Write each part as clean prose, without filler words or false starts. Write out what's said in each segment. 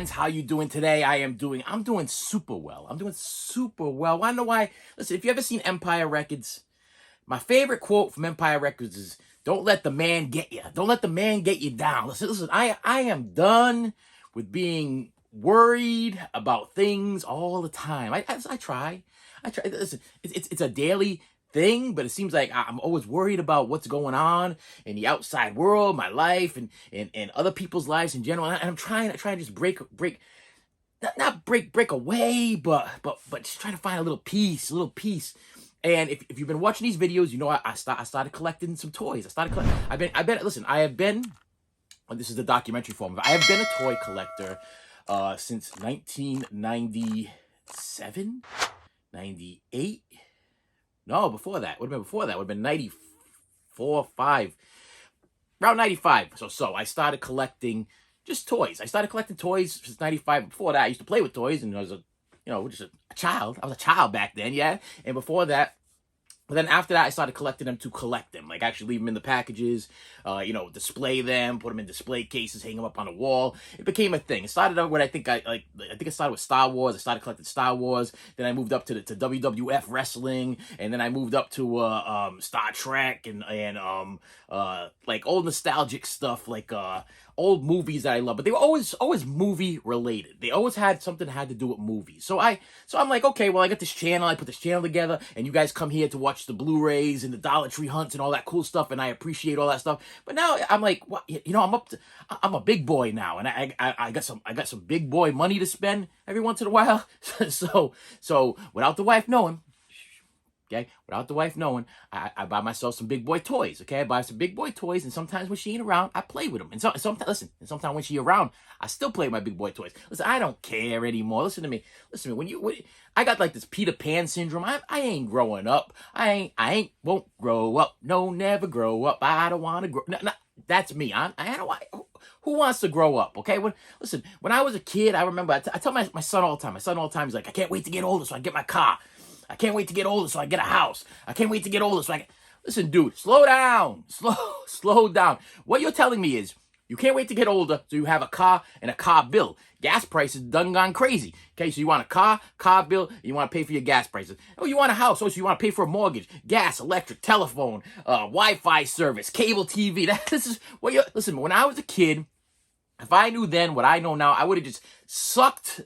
friends? How you doing today? I'm doing super well. I'm doing super well. Wanna know why? Listen, if you ever seen Empire Records, my favorite quote from Empire Records is, "Don't let the man get you. Don't let the man get you down." Listen, I am done with being worried about things all the time. I try. Listen, it's a daily thing, but it seems like I'm always worried about what's going on in the outside world, my life, and other people's lives in general. And I'm trying to just break, not break away, but just trying to find a little peace. And if you've been watching these videos, you know I started collecting some toys. Listen, I have been. This is the documentary form. I have been a toy collector since 1997, 98. No, before that. Would have been before that. Would have been 94, 5. Around 95. So I started collecting just toys. I started collecting toys since 95. Before that, I used to play with toys, and I was just a child. I was a child back then, yeah. And before that, but then after that, I started collecting them to collect them. Like actually leave them in the packages, display them, put them in display cases, hang them up on the wall. It became a thing. It started out with, I think it started with Star Wars. I started collecting Star Wars. Then I moved up to WWF wrestling, and then I moved up to Star Trek and like old nostalgic stuff, like old movies that I love. But they were always movie related. They always had something that had to do with movies. So I'm like, okay, well, I got this channel. I put this channel together, and you guys come here to watch the Blu-rays and the Dollar Tree hunts and all that cool stuff, and I appreciate all that stuff. But now I'm like, what? I'm a big boy now, and I got some big boy money to spend every once in a while. so without the wife knowing. Okay, without the wife knowing, I buy myself some big boy toys. Okay, I buy some big boy toys, and sometimes when she ain't around, I play with them. And sometimes when she around, I still play with my big boy toys. Listen, I don't care anymore. Listen to me. I got like this Peter Pan syndrome. I ain't growing up. I won't grow up. No, never grow up. I don't want to grow. No, that's me. I don't want. Who wants to grow up? Okay. When I was a kid, I remember I tell my son all the time. He's like, I can't wait to get older so I can get my car. I can't wait to get older so I get a house. I can't wait to get older so I can... Listen, dude, slow down. Slow down. What you're telling me is you can't wait to get older so you have a car and a car bill. Gas prices done gone crazy. Okay, so you want a car bill, and you want to pay for your gas prices. Oh, you want a house. Oh, so you want to pay for a mortgage, gas, electric, telephone, Wi-Fi service, cable TV. This is what you're... Listen, when I was a kid, if I knew then what I know now, I would have just sucked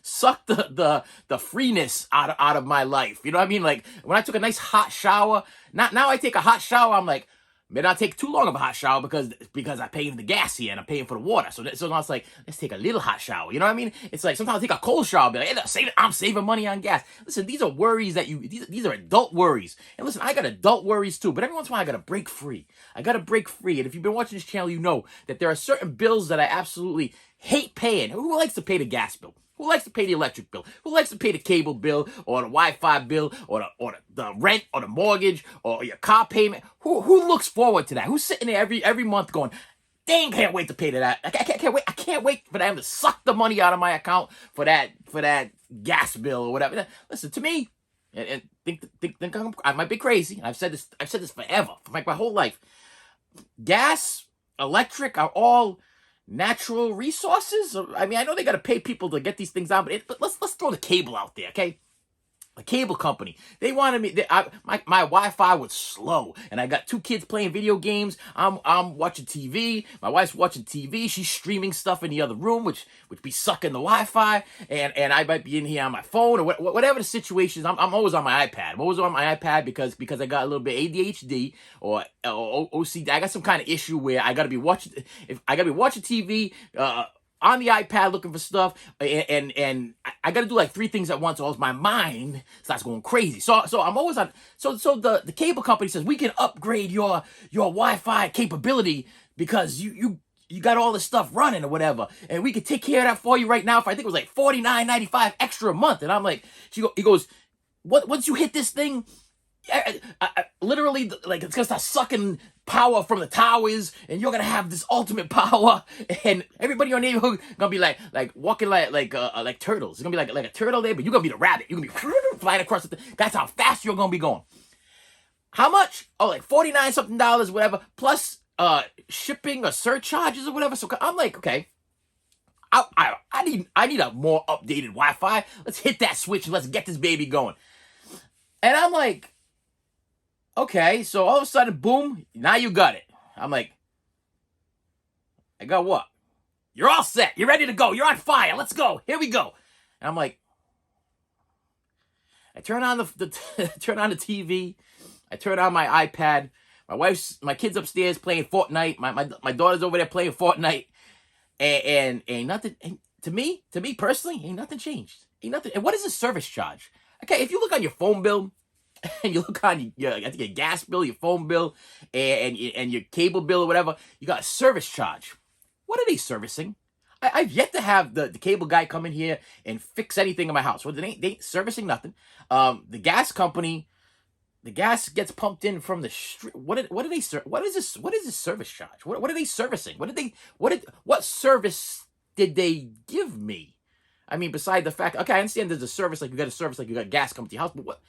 the freeness out of my life. You know what I mean? Like when I took a nice hot shower, now I take a hot shower, I'm like, may not take too long of a hot shower because I'm paying for the gas here and I'm paying for the water. So now it's like, let's take a little hot shower. You know what I mean? It's like sometimes I take a cold shower, be like, hey, I'm saving money on gas. Listen, these are worries these are adult worries. And listen, I got adult worries too, but every once in a while I gotta break free. And if you've been watching this channel, you know that there are certain bills that I absolutely hate paying. Who likes to pay the gas bill? Who likes to pay the electric bill? Who likes to pay the cable bill or the Wi-Fi bill or the rent or the mortgage or your car payment? Who looks forward to that? Who's sitting there every month going, dang, can't wait to pay to that. I can't wait for them to suck the money out of my account for that gas bill or whatever. Listen to me, and think I might be crazy. I've said this forever, for like my whole life. Gas, electric are all natural resources. I mean, I know they got to pay people to get these things out, but let's throw the cable out there, okay? A cable company. They wanted me. My Wi-Fi was slow, and I got two kids playing video games. I'm watching TV. My wife's watching TV. She's streaming stuff in the other room, which be sucking the Wi-Fi, and I might be in here on my phone or whatever the situation is. I'm always on my iPad. I'm always on my iPad because I got a little bit ADHD or OCD. I got some kind of issue where I gotta be watching. If I gotta be watching TV. On the iPad looking for stuff, and I got to do like 3 things at once, or else my mind starts going crazy. So I'm always on. So the cable company says we can upgrade your Wi-Fi capability because you got all this stuff running or whatever, and we can take care of that for you right now for I think it was like $49.95 extra a month. And I'm like, he goes, once you hit this thing. Literally, like it's gonna start sucking power from the towers, and you're gonna have this ultimate power, and everybody in your neighborhood gonna be like walking like turtles. It's gonna be like a turtle there, but you're gonna be the rabbit. You're gonna be flying across the thing. That's how fast you're gonna be going. How much? Oh, like $49 something, whatever, plus shipping or surcharges or whatever. So I'm like, okay, I need a more updated Wi-Fi. Let's hit that switch and let's get this baby going. And I'm like, okay, so all of a sudden, boom, now you got it. I'm like, I got what? You're all set. You're ready to go. You're on fire. Let's go. Here we go. And I'm like, I turn on turn on the TV. I turn on my iPad. My kid's upstairs playing Fortnite. My daughter's over there playing Fortnite. And ain't nothing. And to me personally, ain't nothing changed. Ain't nothing. And what is a service charge? Okay, if you look on your phone bill, and you look on I think your gas bill, your phone bill, and your cable bill or whatever, you got a service charge. What are they servicing? I've yet to have the cable guy come in here and fix anything in my house. Well, they ain't servicing nothing. The gas company, the gas gets pumped in from the street. What do they What is this? What is this service charge? What are they servicing? What service did they give me? I mean, beside the fact, okay, I understand there's a service like you got a service like you got gas come to your house, but what?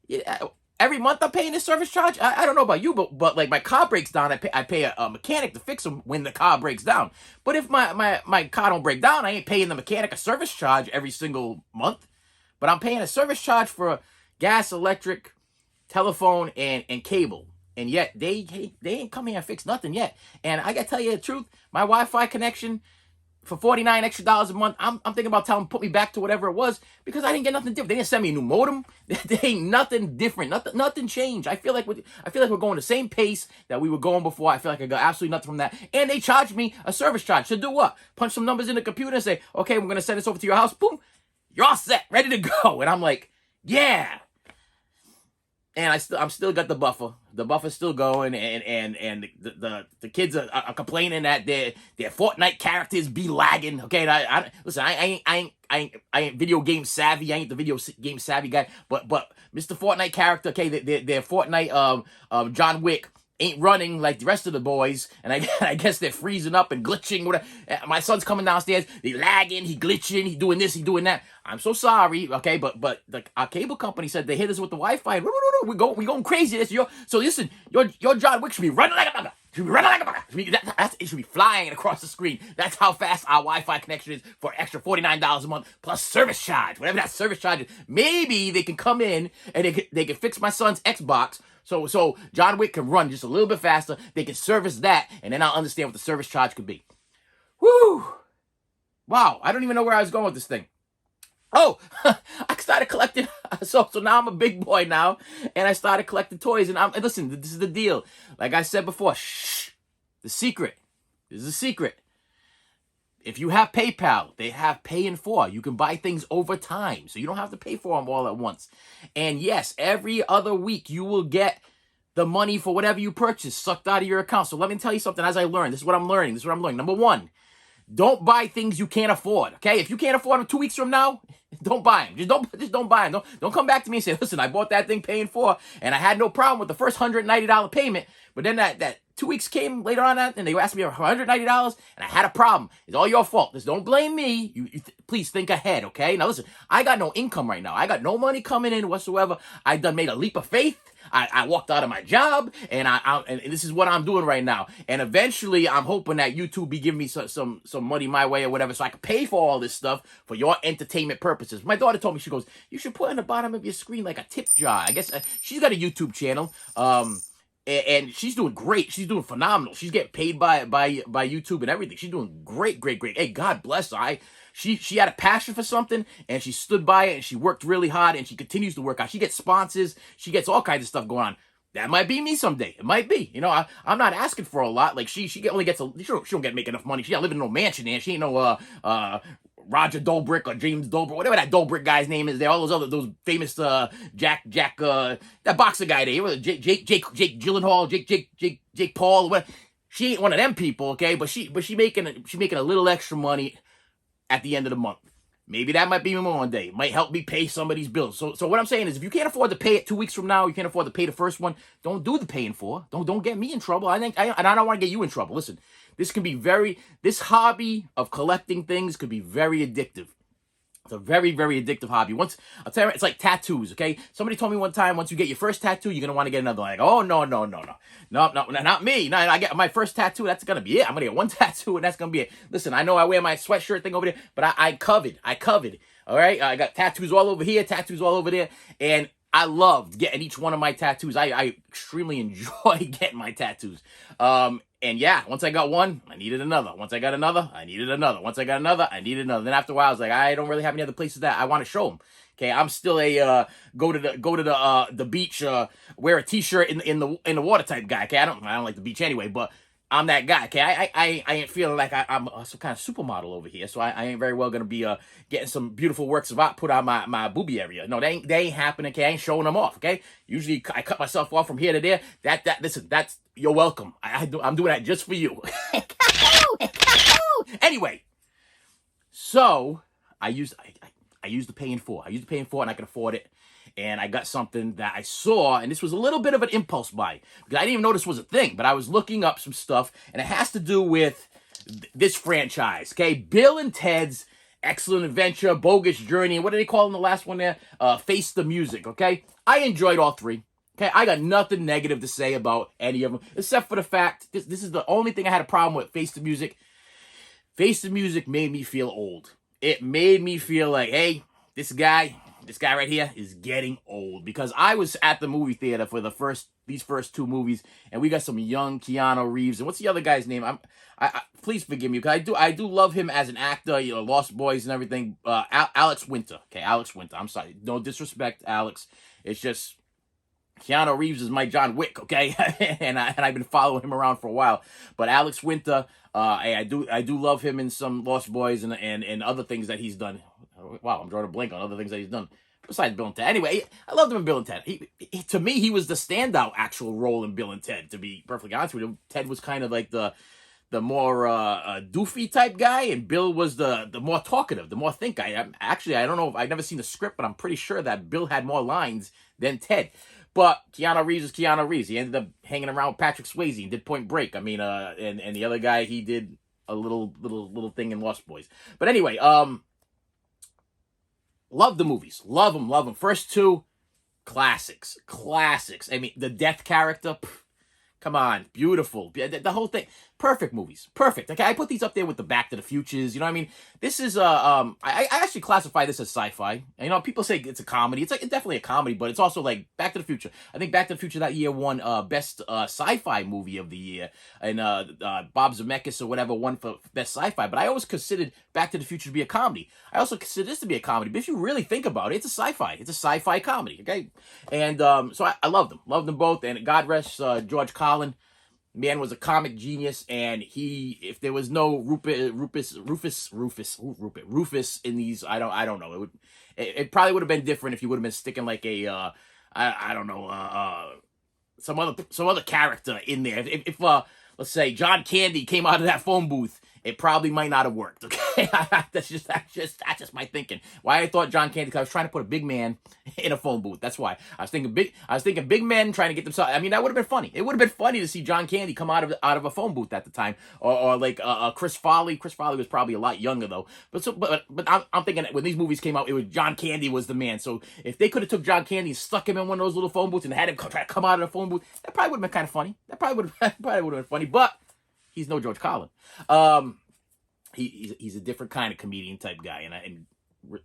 Yeah, every month I'm paying a service charge. I don't know about you, but like my car breaks down, I pay a mechanic to fix them when the car breaks down. But if my car don't break down, I ain't paying the mechanic a service charge every single month. But I'm paying a service charge for gas, electric, telephone, and cable. And yet they ain't come here and fix nothing yet. And I gotta tell you the truth, my Wi-Fi connection for $49 extra a month, I'm thinking about telling them put me back to whatever it was, because I didn't get nothing different. They didn't send me a new modem. There ain't nothing different. Nothing changed. I feel like we're going the same pace that we were going before. I feel like I got absolutely nothing from that. And they charged me a service charge to do what? Punch some numbers in the computer and say, okay, we're gonna send this over to your house. Boom, you're all set, ready to go. And I'm like, yeah. And I'm still got the buffer. The buffer's still going, and the kids are complaining that their Fortnite characters be lagging. Okay, listen, I ain't video game savvy. I ain't the video game savvy guy. But Mr. Fortnite character, okay, their Fortnite John Wick ain't running like the rest of the boys, and I guess they're freezing up and glitching. Whatever. My son's coming downstairs, he lagging, he glitching, he doing this, he doing that. I'm so sorry, okay, but our cable company said they hit us with the Wi-Fi. We going crazy. So listen, your John Wick should be running like a bugger. Should be running like a bugger. It should be flying across the screen. That's how fast our Wi-Fi connection is for an extra $49 a month plus service charge, whatever that service charge is. Maybe they can come in and they can fix my son's Xbox. So John Wick can run just a little bit faster. They can service that, and then I'll understand what the service charge could be. Woo! Wow, I don't even know where I was going with this thing. Oh, I started collecting. So now I'm a big boy now, and I started collecting toys. And listen, this is the deal. Like I said before, shh. The secret. This is a secret. If you have PayPal, they have pay in four. You can buy things over time, so you don't have to pay for them all at once. And yes, every other week you will get the money for whatever you purchase sucked out of your account. So let me tell you something. As I learned, this is what I'm learning. Number one, don't buy things you can't afford. Okay, if you can't afford them 2 weeks from now, don't buy them. Just don't buy them. Don't come back to me and say, listen, I bought that thing paying for, and I had no problem with the first $190 payment. But then that 2 weeks came later on, and they asked me for $190, and I had a problem. It's all your fault. Just don't blame me. Please think ahead, okay? Now listen, I got no income right now. I got no money coming in whatsoever. I done made a leap of faith. I walked out of my job, and and this is what I'm doing right now. And eventually, I'm hoping that YouTube be giving me some money my way or whatever, so I can pay for all this stuff for your entertainment purposes. My daughter told me, she goes, you should put on the bottom of your screen like a tip jar. I guess she's got a YouTube channel. And she's doing great. She's doing phenomenal. She's getting paid by YouTube and everything. She's doing great. Hey, God bless her. She had a passion for something, and she stood by it, and she worked really hard, and she continues to work out. She gets sponsors. She gets all kinds of stuff going on. That might be me someday. It might be. You know, I'm not asking for a lot. Like she only gets she don't get make enough money. She don't live in no mansion there. She ain't no Roger Dolbrick or James Dolbrick, whatever that Dolbrick guy's name is there. All those famous Jack that boxer guy there. Jake Gyllenhaal, Jake Paul. Whatever. She ain't one of them people, okay? But she making a little extra money at the end of the month. Maybe that might be me one day. It might help me pay some of these bills. So what I'm saying is, if you can't afford to pay it 2 weeks from now, you can't afford to pay the first one, don't do the paying for. Don't get me in trouble. And I don't want to get you in trouble. Listen, this hobby of collecting things could be very addictive. It's a very, very addictive hobby. Once I'll tell you, it's like tattoos. Okay, somebody told me one time, once you get your first tattoo, you're gonna want to get another. Like, oh no, no, no, no, no, no, not me. No, I get my first tattoo. That's gonna be it. I'm gonna get one tattoo, and that's gonna be it. Listen, I know I wear my sweatshirt thing over there, but I covered. All right, I got tattoos all over here, tattoos all over there, and I loved getting each one of my tattoos. I extremely enjoy getting my tattoos. And yeah, once I got one, I needed another. Once I got another, I needed another. Once I got another, I needed another. Then after a while, I was like, I don't really have any other places that I want to show them. Okay, I'm still a go to the beach, wear a t-shirt in the water type guy. Okay, I don't like the beach anyway, but I'm that guy. Okay, I ain't feeling like I'm some kind of supermodel over here, so I ain't very well gonna be getting some beautiful works of art put on my boobie area. No, they ain't happening. Okay, I ain't showing them off. Okay, usually I cut myself off from here to there. Listen, that's you're welcome. I'm doing that just for you. Anyway, so I used the paying for. I used the paying for, and I could afford it. And I got something that I saw, and this was a little bit of an impulse buy because I didn't even know this was a thing. But I was looking up some stuff, and it has to do with this franchise. Okay, Bill and Ted's Excellent Adventure, Bogus Journey, and what do they call in the last one there? Face the Music. Okay, I enjoyed all three. Okay, I got nothing negative to say about any of them, except for the fact this is the only thing I had a problem with. Face the Music. Face the Music made me feel old. It made me feel like, hey, this guy right here is getting old, because I was at the movie theater for these first two movies, and we got some young Keanu Reeves, and what's the other guy's name? I please forgive me, because I do love him as an actor, you know, Lost Boys and everything. Alex Winter, okay, Alex Winter. I'm sorry, no disrespect, Alex. It's just Keanu Reeves is my John Wick, okay, and I've been following him around for a while. But Alex Winter, I do love him in some Lost Boys and other things that he's done. Wow, I'm drawing a blank on other things that he's done besides Bill and Ted. Anyway, I loved him in Bill and Ted. To me, he was the standout actual role in Bill and Ted. To be perfectly honest with you, Ted was kind of like the more doofy type guy, and Bill was the more talkative, the more think guy. I don't know if I've never seen the script, but I'm pretty sure that Bill had more lines than Ted. But Keanu Reeves is Keanu Reeves. He ended up hanging around with Patrick Swayze and did Point Break. I mean, and the other guy, he did a little thing in Lost Boys. But anyway, love the movies. Love them. First two, classics. I mean, the death character, come on, beautiful. The whole thing, perfect movies, perfect. Okay, I put these up there with the Back to the Futures. You know what I mean? This is I actually classify this as sci-fi. You know, people say it's a comedy. It's definitely a comedy, but it's also like Back to the Future. I think Back to the Future that year won best sci-fi movie of the year, and Bob Zemeckis or whatever won for best sci-fi. But I always considered Back to the Future to be a comedy. I also consider this to be a comedy. But if you really think about it, it's a sci-fi. It's a sci-fi comedy. Okay, and so I loved them both. And God rest George Carlin. Man was a comic genius, and if there was no Rufus in these, I don't know. It probably would have been different if you would have been sticking like a I don't know some other character in there. If let's say John Candy came out of that phone booth, it probably might not have worked. Okay, that's just my thinking. Why I thought John Candy? Because I was trying to put a big man in a phone booth. That's why I was thinking big men trying to get themselves. I mean, that would have been funny. It would have been funny to see John Candy come out of a phone booth at the time, or like Chris Farley. Chris Farley was probably a lot younger though. But I'm thinking that when these movies came out, it was John Candy was the man. So if they could have took John Candy and stuck him in one of those little phone booths and had him try to come out of the phone booth, that probably would have been kind of funny. That probably would have been funny. But he's no George Carlin. He's a different kind of comedian type guy, and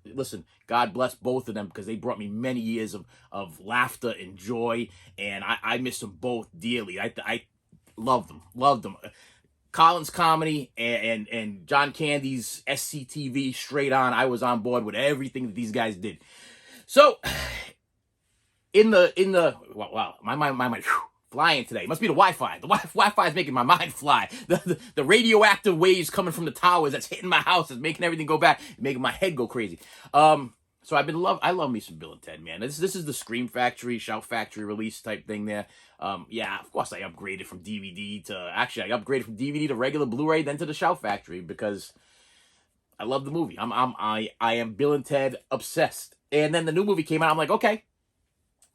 listen, God bless both of them, because they brought me many years of laughter and joy, and I miss them both dearly. I love them. Colin's comedy and John Candy's SCTV straight on. I was on board with everything that these guys did. So in the wow, my mind. Flying today. It must be the Wi-Fi. The Wi-Fi is making my mind fly. The radioactive waves coming from the towers that's hitting my house is making everything go back, making my head go crazy. So I love me some Bill and Ted, man. This is the Scream Factory, Shout Factory release type thing there. Yeah, of course I upgraded from DVD to regular Blu-ray, then to the Shout Factory, because I love the movie. I am Bill and Ted obsessed. And then the new movie came out. I'm like, okay,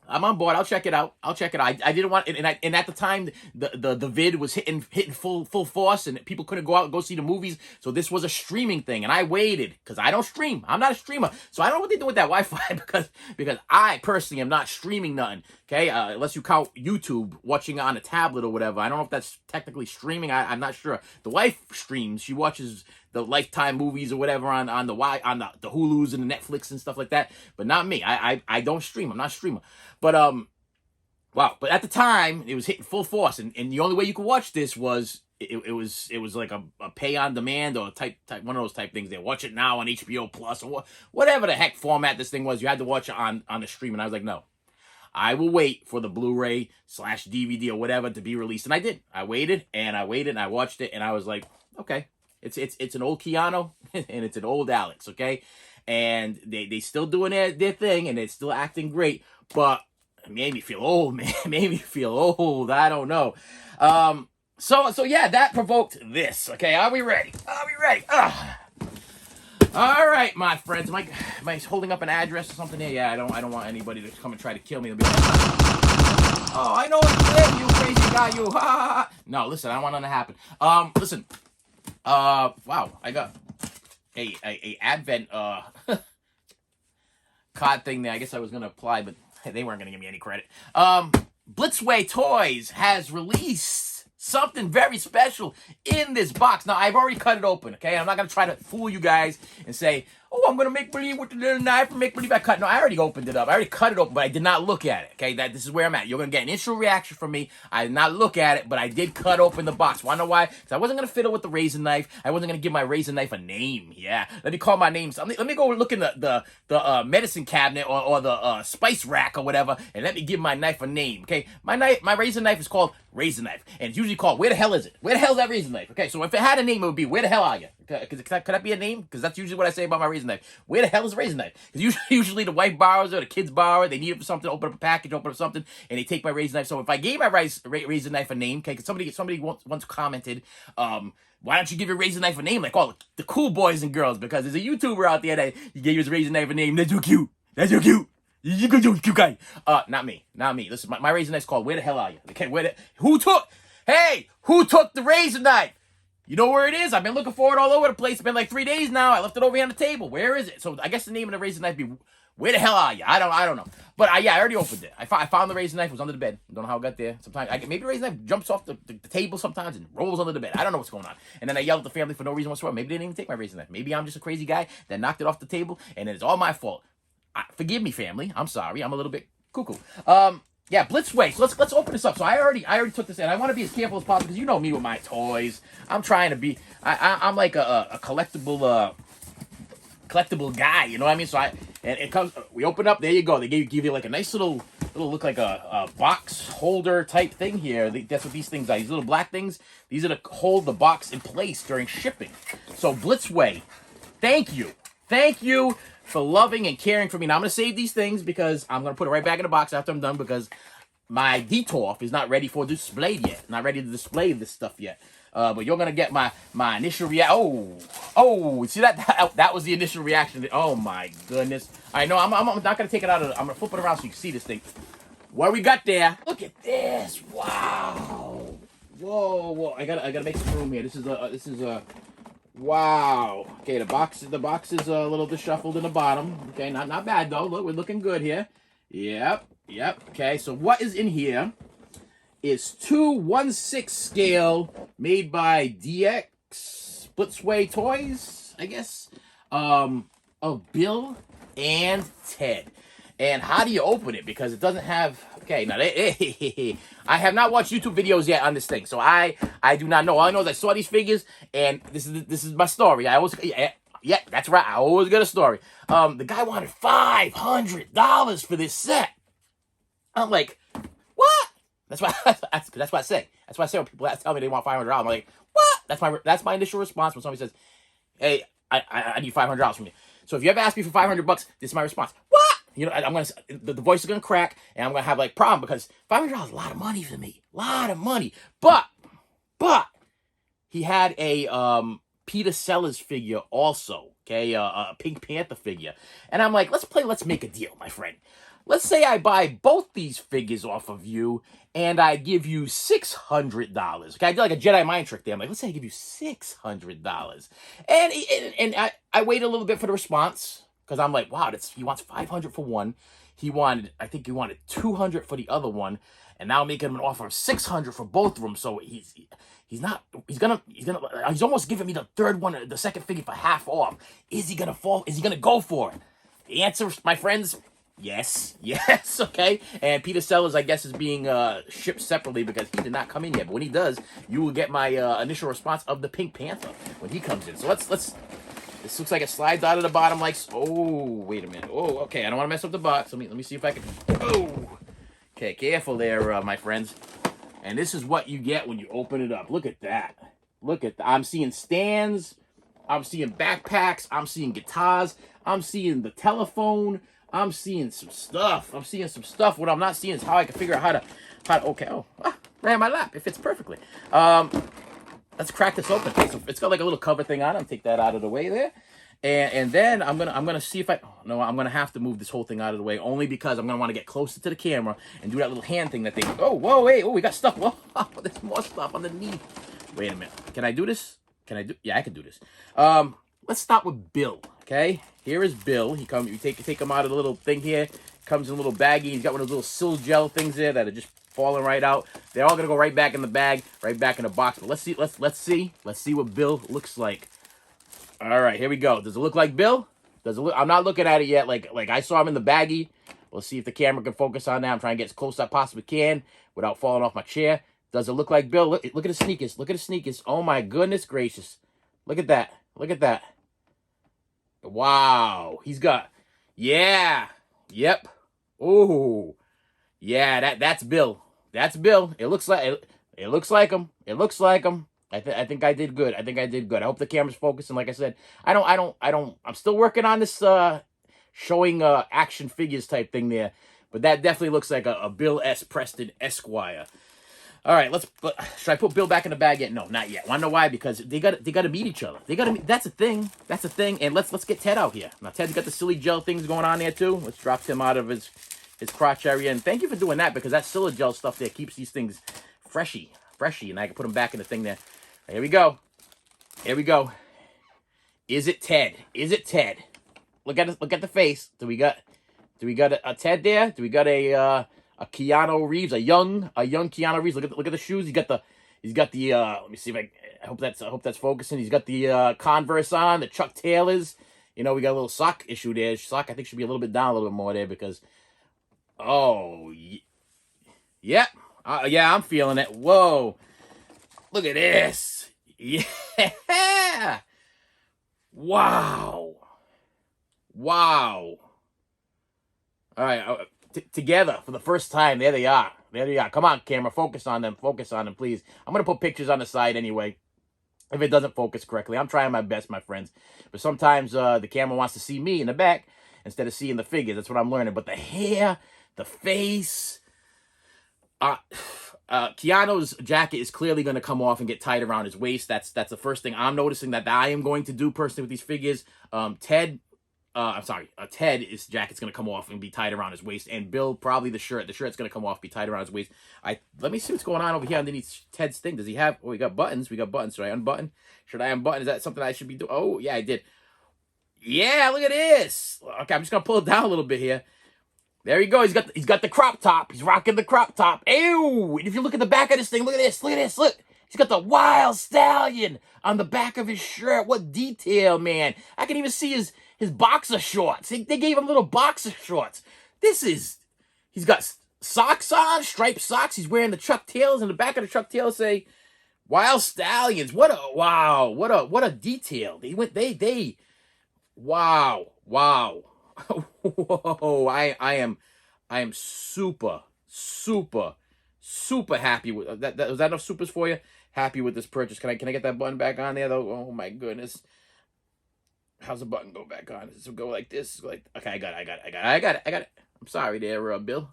I'm on board. I'll check it out. I'll check it out. I didn't want, and at the time, the vid was hitting full force, and people couldn't go out and go see the movies. So this was a streaming thing, and I waited because I don't stream. I'm not a streamer, so I don't know what they do with that Wi-Fi because I personally am not streaming nothing. Okay, unless you count YouTube watching on a tablet or whatever. I don't know if that's technically streaming. I'm not sure. The wife streams. She watches the Lifetime movies or whatever on the Hulus and the Netflix and stuff like that. But not me. I don't stream. I'm not a streamer. But wow. But at the time, it was hitting full force, and the only way you could watch this was it was like a pay on demand or type one of those type things. They watch it now on HBO Plus or whatever the heck format this thing was. You had to watch it on the stream, and I was like, no. I will wait for the Blu-ray / DVD or whatever to be released. And I did. I waited and I watched it, and I was like, okay, it's an old Keanu and it's an old Alex, okay? And they still doing their thing, and they're still acting great, but it made me feel old, man. It made me feel old. I don't know. So yeah, that provoked this. Okay, are we ready? Are we ready? All right, my friends. Am I holding up an address or something here? Yeah, I don't want anybody to come and try to kill me. They'll be like, oh, I know what you did, you crazy guy, you. Ha, ha. No, listen, I don't want nothing to happen. Listen. Wow, I got a Advent card thing there. I guess I was gonna apply, but they weren't gonna give me any credit. Blitzway Toys has released something very special in this box. Now, I've already cut it open, okay? I'm not going to try to fool you guys and say, oh, I'm going to make believe with the little knife and make believe I cut. No, I already opened it up. I already cut it open, but I did not look at it, okay? This is where I'm at. You're going to get an initial reaction from me. I did not look at it, but I did cut open the box. Want to know why? Because I wasn't going to fiddle with the raisin knife. I wasn't going to give my raisin knife a name. Yeah. Let me call my name. Let me go look in the medicine cabinet or the spice rack or whatever, and let me give my knife a name, okay? My raisin knife is called Raisin Knife, and it's usually called, where the hell is it? Where the hell is that raisin knife? Okay, so if it had a name, it would be, where the hell are you? Could that be a name? Because that's usually what I say about my raisin knife. Where the hell is raisin knife? Because usually the wife borrows it, or the kids borrow it, they need it for something, open up a package, open up something, and they take my raisin knife. So if I gave my raisin knife a name, okay, because somebody once commented, why don't you give your raisin knife a name like all the cool boys and girls? Because there's a YouTuber out there that he gave his raisin knife a name. That's so cute. That's so cute. You go do cute guy. Not me. Listen, my raisin knife's called, where the hell are you? Okay, who took the raisin knife? You know where it is? I've been looking for it all over the place. It's been like 3 days now. I left it over here on the table. Where is it? So I guess the name of the raisin knife be, where the hell are you? I don't know. But yeah, I already opened it. I found the raisin knife. It was under the bed. Don't know how it got there. Sometimes maybe the raisin knife jumps off the table sometimes and rolls under the bed. I don't know what's going on. And then I yelled at the family for no reason whatsoever. Maybe they didn't even take my raisin knife. Maybe I'm just a crazy guy that knocked it off the table, and it's all my fault. Forgive me, family. I'm sorry. I'm a little bit cuckoo. Yeah, Blitzway. So let's open this up. So I already took this in. I want to be as careful as possible because you know me with my toys. I'm trying to be. I'm like a collectible guy. You know what I mean? So it comes. We open up. There you go. They give you like a nice little look like a box holder type thing here. That's what these things are. These little black things. These are to hold the box in place during shipping. So Blitzway, thank you for loving and caring for me. Now, I'm going to save these things because I'm going to put it right back in the box after I'm done because my Detolf is not ready for display yet. Not ready to display this stuff yet. But you're going to get my initial reaction. Oh, see that was the initial reaction. Oh, my goodness. I know I'm not going to take it out of I'm going to flip it around so you can see this thing. What we got there? Look at this. Wow. Whoa. I got to make some room here. This is a wow. Okay, the box is a little disheveled in the bottom. Okay, not bad though. Look, we're looking good here. Yep. Okay, so what is in here is 2/1/6 scale made by DX Blitzway Toys, I guess, of Bill and Ted. And how do you open it? Because it doesn't have. Okay, now I have not watched YouTube videos yet on this thing, so I do not know. All I know is I saw these figures, and this is my story. Yeah, that's right. I always get a story. The guy wanted $500 for this set. I'm like, what? That's what I say. That's why I say when people tell me they want $500. I'm like, what? That's my initial response when somebody says, hey, I need $500 from you. So if you ever ask me for $500, this is my response. What? You know, the voice is gonna crack, and I'm gonna have like problem because $500 is a lot of money for me, a lot of money. But he had a Peter Sellers figure also, okay, a Pink Panther figure, and I'm like, let's make a deal, my friend. let's say I buy both these figures off of you and I give you $600. Okay, I did like a Jedi mind trick there. I'm like, let's say I give you $600. And I wait a little bit for the response because I'm like, wow, he wants 500 for one. I think he wanted 200 for the other one. And now I'm making him an offer of 600 for both of them. So he's almost giving me the third one, the second figure for half off. Is he gonna fall? Is he gonna go for it? The answer, my friends, yes, okay. And Peter Sellers, I guess, is being shipped separately because he did not come in yet. But when he does, you will get my initial response of the Pink Panther when he comes in. So let's. This looks like it slides out of the bottom like. Oh, wait a minute. Oh, okay. I don't want to mess up the box. Let me see if I can. Oh, okay. Careful there, my friends. And this is what you get when you open it up. Look at that. Look at that. I'm seeing stands. I'm seeing backpacks. I'm seeing guitars. I'm seeing the telephone. I'm seeing some stuff. What I'm not seeing is how I can figure out how to okay. Oh, right on my lap. It fits perfectly. Let's crack this open. So it's got like a little cover thing on it. Take that out of the way there. And then I'm gonna see if I'm gonna have to move this whole thing out of the way only because I'm gonna want to get closer to the camera and do that little hand thing that they. Oh, whoa, wait, oh, we got stuff. Whoa, there's more stuff underneath. Wait a minute. Can I do this? Yeah, I can do this. Let's start with Bill. Okay, here is Bill. He comes. You take him out of the little thing here. Comes in a little baggie. He's got one of those little Sil gel things there that are just falling right out. They're all gonna go right back in the bag, right back in the box. But let's see what Bill looks like. All right, here we go. Does it look like Bill? Does it look? I'm not looking at it yet. Like I saw him in the baggie. We'll see if the camera can focus on that. I'm trying to get as close as I possibly can without falling off my chair. Does it look like Bill? Look at the sneakers. Look at the sneakers. Oh my goodness gracious! Look at that. Look at that. Wow. He's got. Yeah. Yep. Oh. Yeah. That's Bill. That's Bill. It looks like him. It looks like him. I think I did good. I hope the camera's focusing. Like I said, I'm still working on this showing action figures type thing there. But that definitely looks like a Bill S. Preston Esquire. All right, should I put Bill back in the bag yet? No, not yet. Wanna know why? Because they got to meet each other. That's a thing. And let's get Ted out here. Now Ted's got the silly gel things going on there too. Let's drop him out of his crotch area. And thank you for doing that because that silly gel stuff there keeps these things freshy, and I can put them back in the thing there. Here we go. Is it Ted? Look at the face. Do we got a Ted there? Do we got a Keanu Reeves, a young Keanu Reeves? Look at the shoes. He's got the let me see if I hope that's focusing. He's got the Converse on, the Chuck Taylors. You know, we got a little sock issue there. Sock I think should be a little bit down a little bit more there because yep. Yeah, I'm feeling it. Whoa. Look at this. Yeah. Wow. All right. Together for the first time. There they are. Come on, camera. Focus on them, please. I'm going to put pictures on the side anyway. If it doesn't focus correctly. I'm trying my best, my friends. But sometimes the camera wants to see me in the back instead of seeing the figures. That's what I'm learning. But the hair, the face... Keanu's jacket is clearly going to come off and get tied around his waist. That's the first thing I'm noticing that I am going to do personally with these figures. Ted's jacket's going to come off and be tied around his waist. And Bill, probably the shirt. The shirt's going to come off, be tied around his waist. Let me see what's going on over here underneath Ted's thing. Does he have... Oh, we got buttons. Should I unbutton? Is that something I should be doing? Oh, yeah, I did. Yeah, look at this. Okay, I'm just going to pull it down a little bit here. There you go. He's got the crop top. He's rocking the crop top. Ew! And if you look at the back of this thing, look at this. Look. He's got the Wild Stallion on the back of his shirt. What detail, man. I can even see his boxer shorts. They gave him little boxer shorts. He's got socks on, striped socks. He's wearing the Chuck Taylors, and the back of the Chuck Taylors say Wild Stallions. What a detail. Wow. Whoa, I am super happy with that. Was that enough supers for you? Happy with this purchase. Can I get that button back on there though? Oh my goodness. How's the button go back on? Does it go like this? Okay, I got it. I'm sorry there, Bill.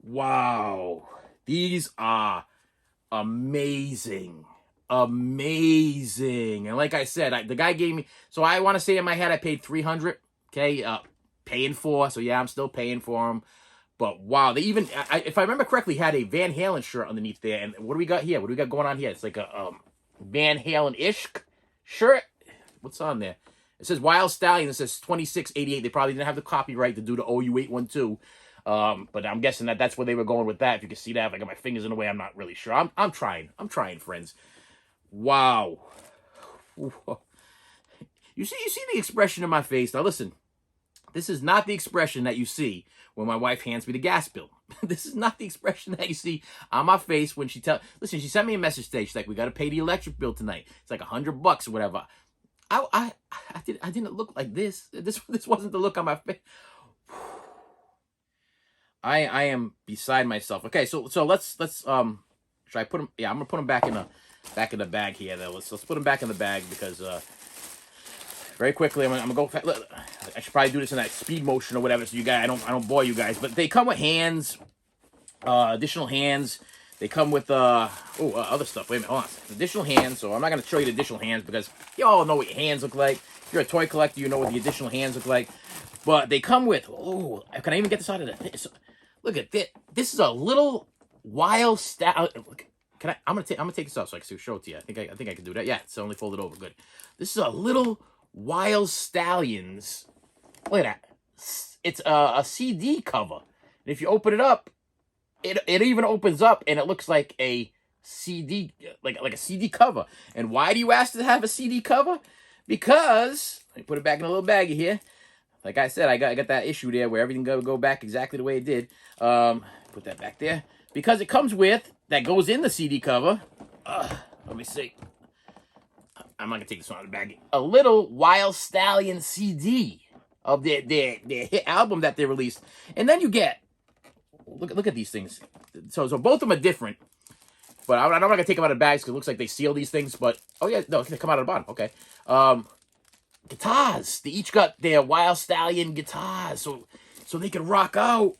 Wow. These are amazing. And like I said, the guy gave me, so I want to say in my head I paid $300. Okay, paying for. So yeah, I'm still paying for them. But wow, they even, if I remember correctly, had a Van Halen shirt underneath there. And what do we got here? What do we got going on here? It's like a Van Halen-ish shirt. What's on there? It says Wild Stallion. It says 2688. They probably didn't have the copyright to do the OU812. But I'm guessing that's where they were going with that. If you can see that, if I got my fingers in the way, I'm not really sure. I'm trying. I'm trying, friends. Wow. You see the expression in my face. Now listen, this is not the expression that you see when my wife hands me the gas bill. This is not the expression that you see on my face when she listen, she sent me a message today. She's like, we got to pay the electric bill tonight. It's like $100 or whatever. I didn't look like this. This wasn't the look on my face. I am beside myself. Okay, so let's should I put them? Yeah, I'm gonna put them back in the bag here. Though let's put them back in the bag because very quickly I'm gonna go. I should probably do this in that speed motion or whatever, so you guys I don't bore you guys. But they come with hands, additional hands. They come with other stuff. Wait a minute, hold on. Additional hands. So I'm not gonna show you the additional hands because you all know what your hands look like. If you're a toy collector, you know what the additional hands look like. But they come with. Oh, can I even get this out of the? Look at this. This is a little wild style. Can I? I'm gonna take this off so I can show it to you. I think I can do that. Yeah, it's only folded over. Good. This is a little Wild Stallions. Look at that. It's a CD cover. And if you open it up, it even opens up and it looks like a CD, like a CD cover. And why do you ask to have a CD cover? Because let me put it back in a little baggie here. Like I said, I got that issue there where everything go back exactly the way it did. Put that back there. Because it comes with, that goes in the CD cover. Let me see. I'm not going to take this one out of the bag. A little Wild Stallion CD of their hit album that they released. And then you get, look at these things. So both of them are different. But I'm not going to take them out of bags because it looks like they seal these things. But, oh yeah, no, they come out of the bottom. Okay. Guitars. They each got their Wild Stallion guitars. So they can rock out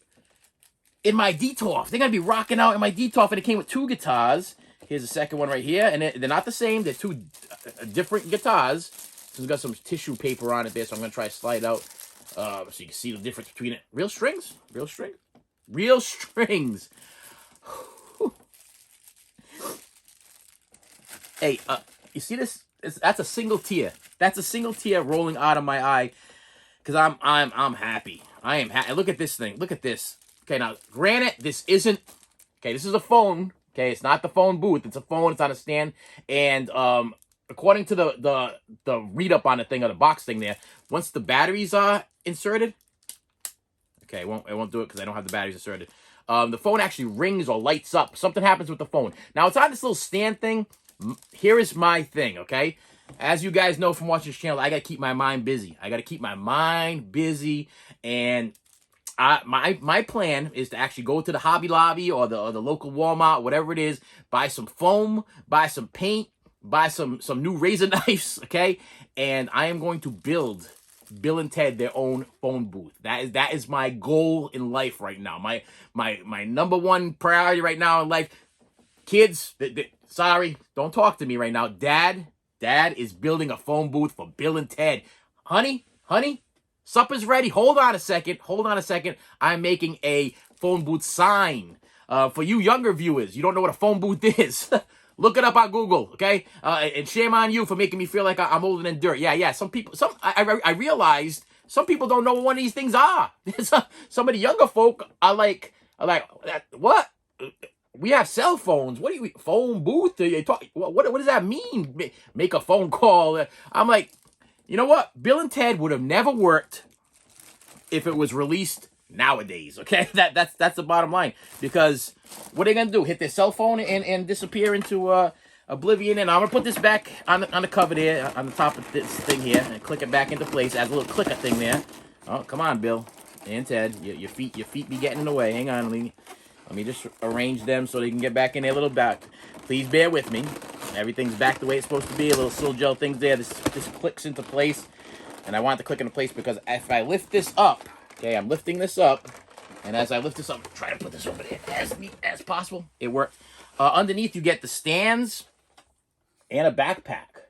in my DTOF. They're going to be rocking out in my DTOF. And it came with 2 guitars. Here's the second one right here. And they're not the same. They're 2 different guitars. It's got some tissue paper on it there. So I'm going to try to slide out. So you can see the difference between it. Real strings. Real strings. Real strings. Hey, you see this? That's a single tear. That's a single tear rolling out of my eye. Because I'm happy. I am happy. Look at this thing. Look at this. Okay, now, granted, this isn't... Okay, this is a phone. Okay, it's not the phone booth. It's a phone. It's on a stand. And according to the read-up on the thing, or the box thing there, once the batteries are inserted... Okay, I won't do it because I don't have the batteries inserted. The phone actually rings or lights up. Something happens with the phone. Now, it's on this little stand thing. Here is my thing, okay? As you guys know from watching this channel, I got to keep my mind busy. I got to keep my mind busy. And my plan is to actually go to the Hobby Lobby or the local Walmart, whatever it is, buy some foam, buy some paint, buy some new razor knives, okay? And I am going to build Bill and Ted their own phone booth. That is my goal in life right now. My number one priority right now in life. Kids, sorry, don't talk to me right now. Dad is building a phone booth for Bill and Ted. Honey, supper's ready. Hold on a second. I'm making a phone booth sign. For you younger viewers, you don't know what a phone booth is. Look it up on Google, okay? And shame on you for making me feel like I'm older than dirt. Yeah. I realized some people don't know what one of these things are. Some of the younger folk are like, what? We have cell phones. What do you phone booth? What does that mean? Make a phone call. I'm like, you know what? Bill and Ted would have never worked if it was released nowadays. Okay, that's the bottom line. Because what are they gonna do? Hit their cell phone and disappear into oblivion? And I'm gonna put this back on the cover there, on the top of this thing here, and click it back into place. Add a little clicker thing there. Oh, come on, Bill and Ted. Your feet be getting in the way. Hang on, let me just arrange them so they can get back in their little back. Please bear with me. Everything's back the way it's supposed to be. A little sil gel things there. This clicks into place. And I want it to click into place because if I lift this up, okay, I'm lifting this up. And as I lift this up, try to put this over there as neat as possible. It worked. Underneath, you get the stands and a backpack.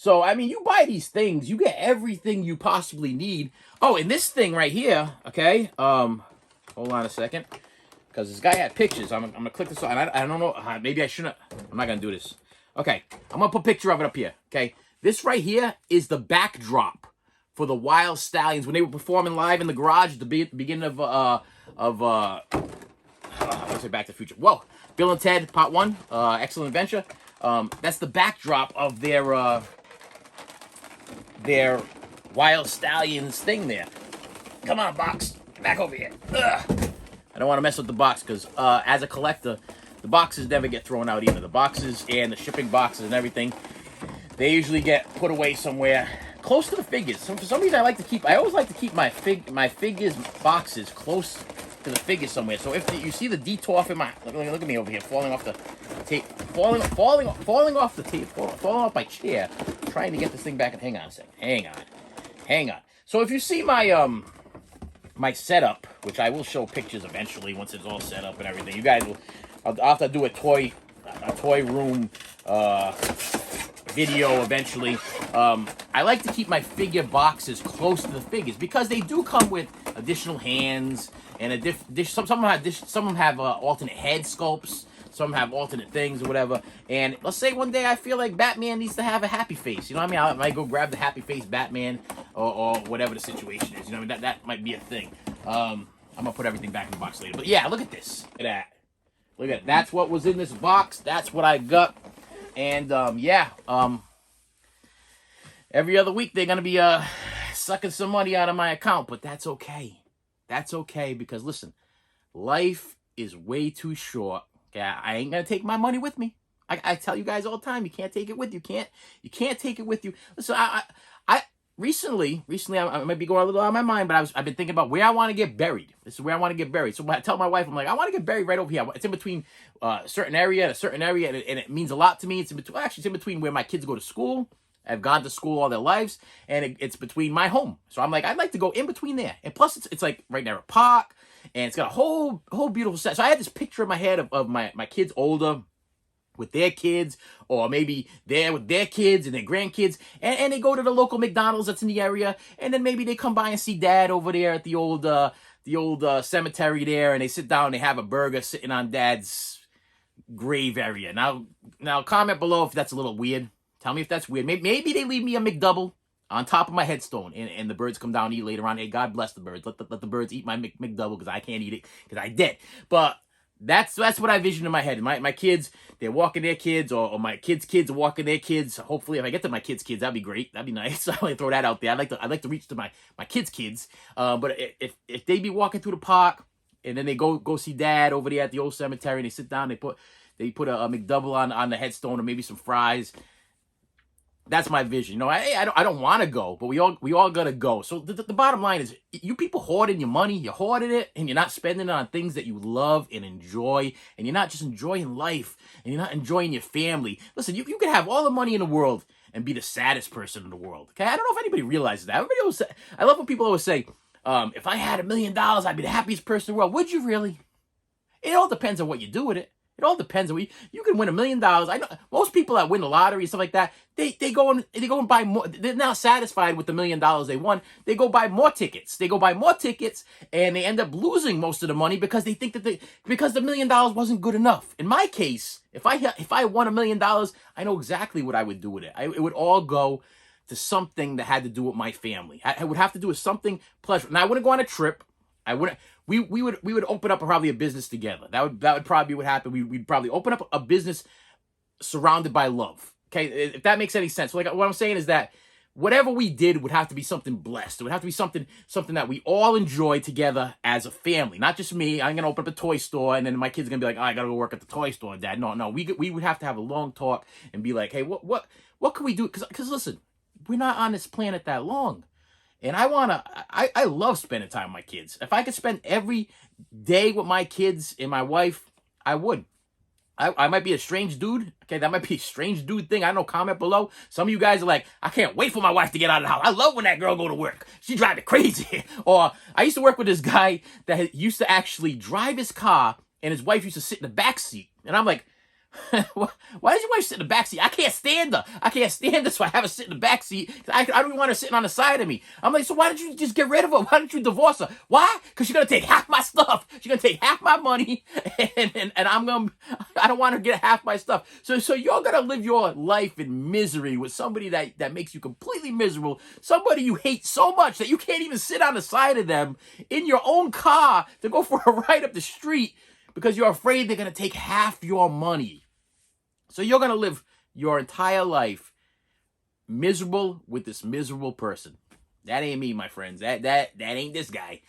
So, I mean, you buy these things, you get everything you possibly need. Oh, and this thing right here, okay, hold on a second, because this guy had pictures. I'm going to click this on. I don't know, maybe I shouldn't. I'm not going to do this. Okay, I'm going to put a picture of it up here, okay? This right here is the backdrop for the Wild Stallions when they were performing live in the garage at the beginning of let's say Back to the Future. Whoa, Bill and Ted Part 1, Excellent Adventure. That's the backdrop of their Wild Stallions thing there. Come on, box. Back over here. Ugh. I don't want to mess with the box because as a collector, the boxes never get thrown out either. The boxes and the shipping boxes and everything, they usually get put away somewhere close to the figures. So for some reason, I always like to keep my figures boxes close to the figures somewhere. So if you see the detour off in my, look at me over here, falling off the tape, falling off the tape, falling off my chair, trying to get this thing back. And hang on a second, hang on. So if you see my my setup, which I will show pictures eventually once it's all set up and everything, you guys will. I'll have to do a toy room video eventually. I like to keep my figure boxes close to the figures because they do come with additional hands and some of them have alternate head sculpts. Some have alternate things or whatever. And let's say one day I feel like Batman needs to have a happy face. You know what I mean? I might go grab the happy face Batman or whatever the situation is. You know, that might be a thing. I'm gonna put everything back in the box later. But yeah, look at this. Look at that. Look at it. That's what was in this box. That's what I got. And every other week they're gonna be sucking some money out of my account, but that's okay. That's okay because listen, life is way too short. Okay, I ain't gonna take my money with me. I tell you guys all the time, you can't take it with you. You can't take it with you. Listen, I recently I might be going a little out of my mind, but I've been thinking about where I want to get buried. This is where I want to get buried. So I tell my wife, I'm like, I want to get buried right over here. It's in between a certain area and a certain area, and it means a lot to me. It's in between where my kids go to school. I've gone to school all their lives, and it's between my home. So I'm like, I'd like to go in between there. And plus, it's like right near a park, and it's got a whole beautiful set. So I had this picture in my head of my kids older with their kids, or maybe they're with their kids and their grandkids, and they go to the local McDonald's that's in the area, and then maybe they come by and see Dad over there at the old cemetery there, and they sit down and they have a burger sitting on Dad's grave area. Now comment below if that's a little weird. Tell me if that's weird. Maybe they leave me a McDouble on top of my headstone, and the birds come down and eat later on. Hey, God bless the birds. Let the birds eat my McDouble because I can't eat it because I did. But that's what I vision in my head. My kids, they're walking their kids, or my kids' kids are walking their kids. Hopefully, if I get to my kids' kids, that'd be great. That'd be nice. I want to throw that out there. I'd like to reach to my kids' kids. But if they be walking through the park, and then they go see Dad over there at the old cemetery, and they sit down, they put a McDouble on the headstone, or maybe some fries. That's my vision. You know, I don't want to go, but we all gotta go. So the bottom line is, you people hoarding your money, you're hoarding it, and you're not spending it on things that you love and enjoy, and you're not just enjoying life, and you're not enjoying your family. Listen, you can have all the money in the world and be the saddest person in the world. Okay, I don't know if anybody realizes that. Everybody always say, I love when people always say, if I had $1 million, I'd be the happiest person in the world. Would you really? It all depends on what you do with it. It all depends on you can win $1 million. I know most people that win the lottery and stuff like that, they go and buy more. They're not satisfied with the $1 million they won. They go buy more tickets. And they end up losing most of the money because they think because the $1 million wasn't good enough. In my case, if I won $1 million, I know exactly what I would do with it. It would all go to something that had to do with my family. I would have to do with something pleasurable. Now I wouldn't go on a trip. I wouldn't. We would open up probably a business together. That would probably be what happened. We'd probably open up a business surrounded by love. Okay, if that makes any sense. So like what I'm saying is that whatever we did would have to be something blessed. It would have to be something that we all enjoy together as a family. Not just me. I'm gonna open up a toy store, and then my kid's gonna be like, oh, I gotta go work at the toy store, Dad. No. We would have to have a long talk and be like, hey, what can we do? Because listen, we're not on this planet that long. And I love spending time with my kids. If I could spend every day with my kids and my wife, I would. I might be a strange dude. Okay, that might be a strange dude thing. I don't know, comment below. Some of you guys are like, I can't wait for my wife to get out of the house. I love when that girl go to work. She drive me crazy. Or I used to work with this guy that used to actually drive his car, and his wife used to sit in the back seat. And I'm like, Why does your wife sit in the backseat? I can't stand her. I can't stand her, so I have her sit in the backseat. I don't even want her sitting on the side of me. I'm like, so why don't you just get rid of her? Why don't you divorce her? Why? Because she's going to take half my stuff. She's going to take half my money, and I don't want her to get half my stuff. So you're going to live your life in misery with somebody that makes you completely miserable, somebody you hate so much that you can't even sit on the side of them in your own car to go for a ride up the street because you're afraid they're going to take half your money. So you're going to live your entire life miserable with this miserable person. That ain't me, my friends. That ain't this guy.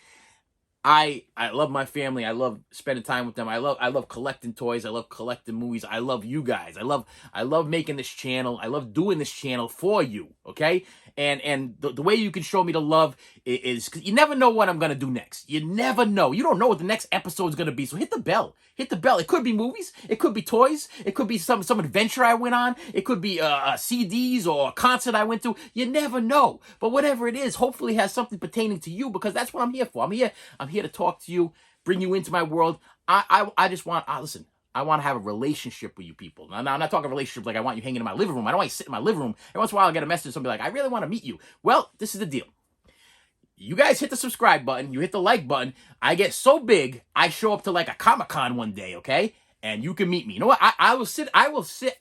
I love my family. I love spending time with them. I love collecting toys. I love collecting movies. I love you guys. I love making this channel. I love doing this channel for you. Okay? And the way you can show me the love is because you never know what I'm gonna do next. You never know. You don't know what the next episode is gonna be. So hit the bell. Hit the bell. It could be movies. It could be toys. It could be some adventure I went on. It could be CDs or a concert I went to. You never know. But whatever it is, hopefully it has something pertaining to you, because that's what I'm here for. I'm here to talk to you, bring you into my world. I just want, listen, I want to have a relationship with you people. Now, I'm not talking relationship like I want you hanging in my living room. I don't want you sitting in my living room. Every once in a while, I get a message, somebody like, I really want to meet you. Well, this is the deal. You guys hit the subscribe button. You hit the like button. I get so big, I show up to like a Comic-Con one day, okay? And you can meet me. You know what? I will sit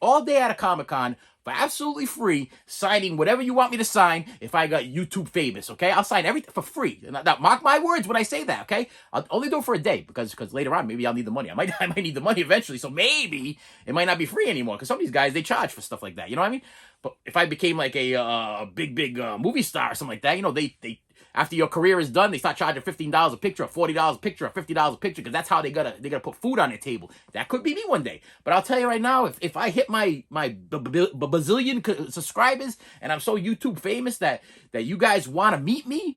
all day at a Comic-Con for absolutely free, signing whatever you want me to sign if I got YouTube famous, okay? I'll sign everything for free. Now, mark my words when I say that, okay? I'll only do it for a day because later on, maybe I'll need the money. I might need the money eventually, so maybe it might not be free anymore, because some of these guys, they charge for stuff like that, you know what I mean? But if I became like a big movie star or something like that, you know, they after your career is done, they start charging $15 a picture, or $40 a picture, or $50 a picture, because that's how they gotta put food on their table. That could be me one day. But I'll tell you right now, if I hit my bazillion subscribers and I'm so YouTube famous that you guys want to meet me,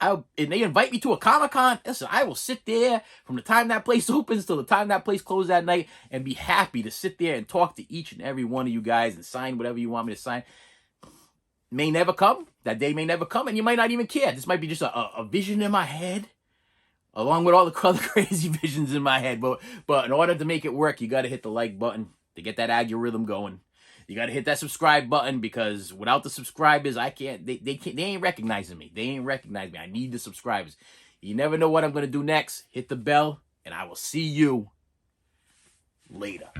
and they invite me to a Comic-Con, listen, I will sit there from the time that place opens till the time that place closes that night and be happy to sit there and talk to each and every one of you guys and sign whatever you want me to sign. May never come. That day may never come, and you might not even care. This might be just a vision in my head, along with all the other crazy visions in my head. But in order to make it work, you got to hit the like button to get that algorithm going. You got to hit that subscribe button, because without the subscribers, I can't. They ain't recognizing me. They ain't recognizing me. I need the subscribers. You never know what I'm going to do next. Hit the bell, and I will see you later.